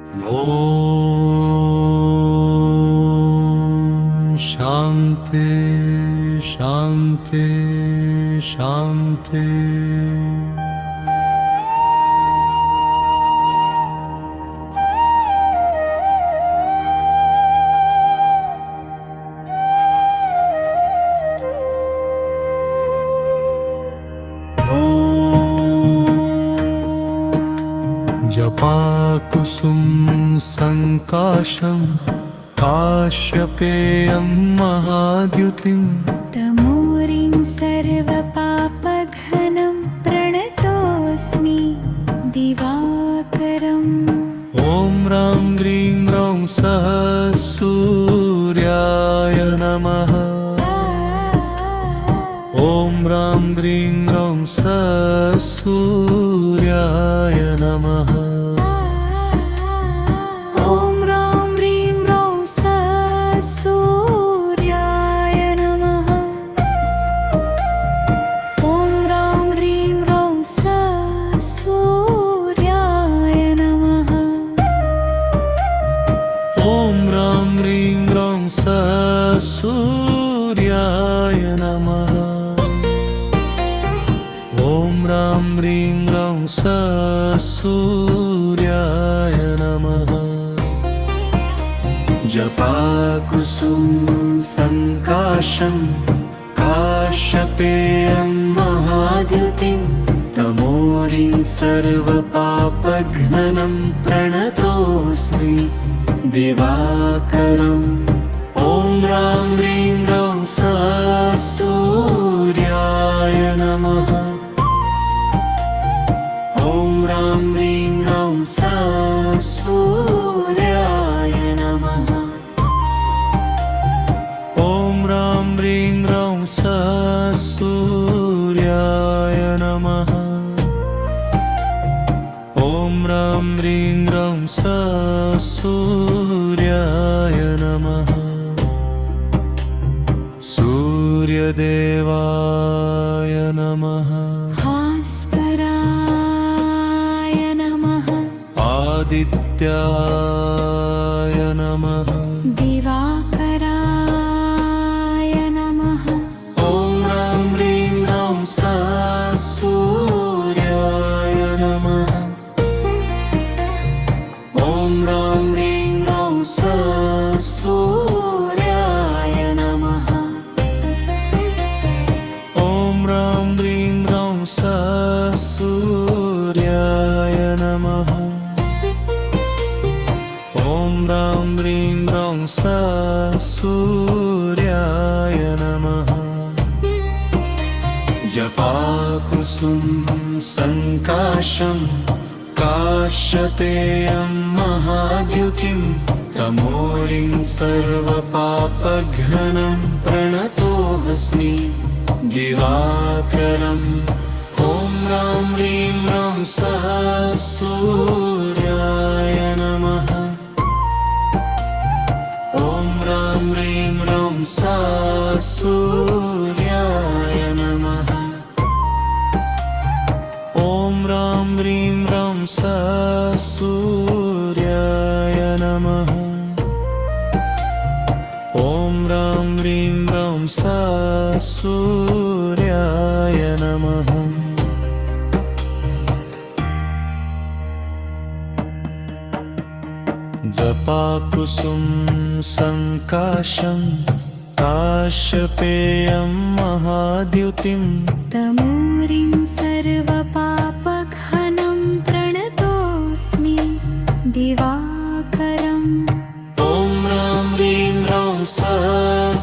ॐ शान्ति शान्ति शान्ति। जपाकुसुम संकाशं काश्यपेयं महाद्युतिं तमोरिं सर्वपापघ्नं प्रणतोऽस्मि दिवाकरम्। ॐ रां ह्रीं रौं सः सूर्याय नमः। ॐ रां ह्रीं रौं सः सूर्याय नमः। सूर्याय नमः। ॐ रां ह्रीं रौं सः सूर्याय नमः। जपाकुसुम संकाशं काश्यपेयं महाद्युतिं तमोरिं सर्वपापघ्नं प्रणतोऽस्मि दिवाकरम्। ॐ रां ह्रीं रौं सः सूर्याय नमः। ॐ रां ह्रीं रौं सः सूर्याय नमः। ॐ रां ह्रीं रौं सः सूर्याय नमः। ॐ रां ह्रीं रौं सः सूर्याय नमः। सूर्यदेवाय नमः। भास्कराय नमः। आदित्याय नमः। दिवाकराय नमः। ॐ रां ह्रीं रौं सः सूर्याय नमः। ॐ रां ह्रीं रौं सः सूर्याय नमः। ॐ रां ह्रीं रौं सः सूर्याय नमः। ॐ रां ह्रीं रौं सः सूर्याय नमः। जपाकुसुम संकाशं काश्यपेयं महाद्युतिं तमोरिं सर्वपापघ्नं प्रणतोऽस्मि दिवाकरम्। ॐ रां ह्रीं रौं सः सूर्याय नमः। ॐ रां ह्रीं रौं सः सूर्याय नमः। ॐ रां ह्रीं रौं सः सूर्याय नमः। ॐ रां ह्रीं रौं सः सूर्याय नमः। जपाकुसुम संकाशं काश्यपेयं महाद्युतिं तमोरिं सर्वपापघ्नं प्रणतोऽस्मि दिवाकरम्। ॐ रां ह्रीं रौं सः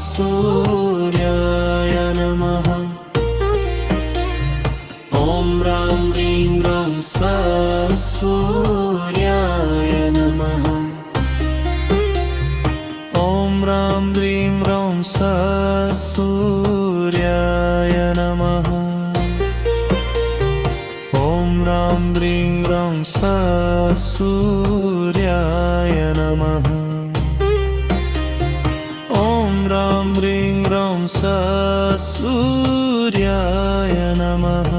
सूर्याय नमः। ॐ रां ह्रीं रौं सः सूर्याय नमः। ॐ रां ह्रीं रौं सः सूर्याय नमः। ॐ रां ह्रीं रौं सः सूर्याय नमः। ॐ रां ह्रीं रौं सः सूर्याय नमः।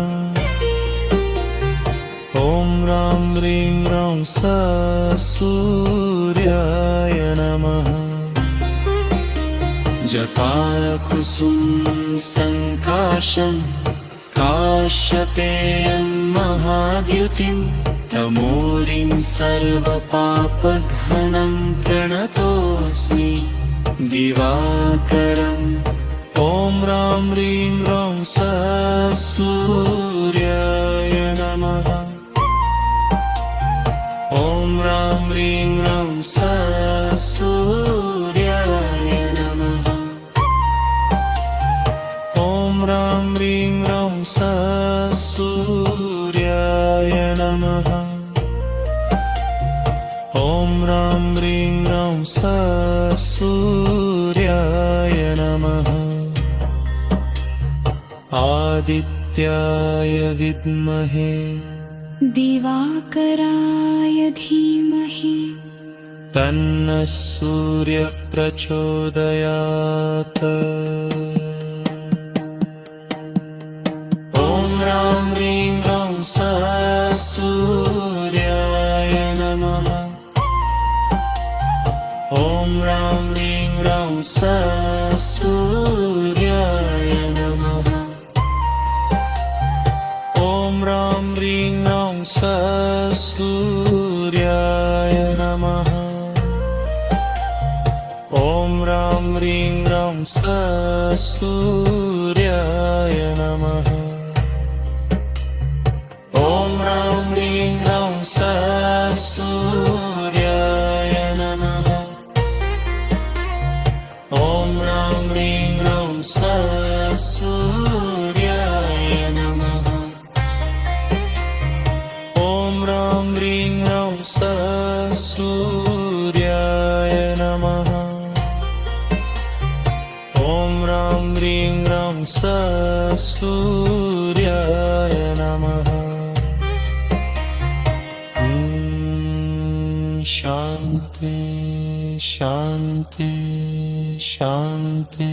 ॐ रां ह्रीं रौं सा सूर्याय नमः जपाय कुसुमं सङ्काशं काश्यपेयं महाद्युतिं तमोरिं सर्वपापघ्नं प्रणतोऽस्मि दिवाकरम् ॐ रां ह्रीं रौं सा सूर्याय नमः ॐ रां ह्रीं रौं सा सूर्याय नमः ॐ रां ह्रीं रौं सा सूर्याय नमः ॐ रां ह्रीं रौं सा सूर्याय नमः आदित्याय विद्महे दिवाकराय धीमहि तन्नः सूर्यः प्रचोदयात् ॐ रां ह्रीं रौं सा सूर्याय नमः ॐ रां ह्रीं रौं सा सूर्याय नमः ॐ रां ह्रीं रौं सा सूर्याय नमः ॐ रां ह्रीं रौं सा सूर्याय नमः ॐ रां ह्रीं रौं सा सूर्याय नमः ॐ रां ह्रीं रौं सा सूर्याय नमः ॐ रां ह्रीं रौं सा सूर्याय नमः ॐ रां ह्रीं रौं सा सूर्याय नमः शान्ति शान्ति शान्ति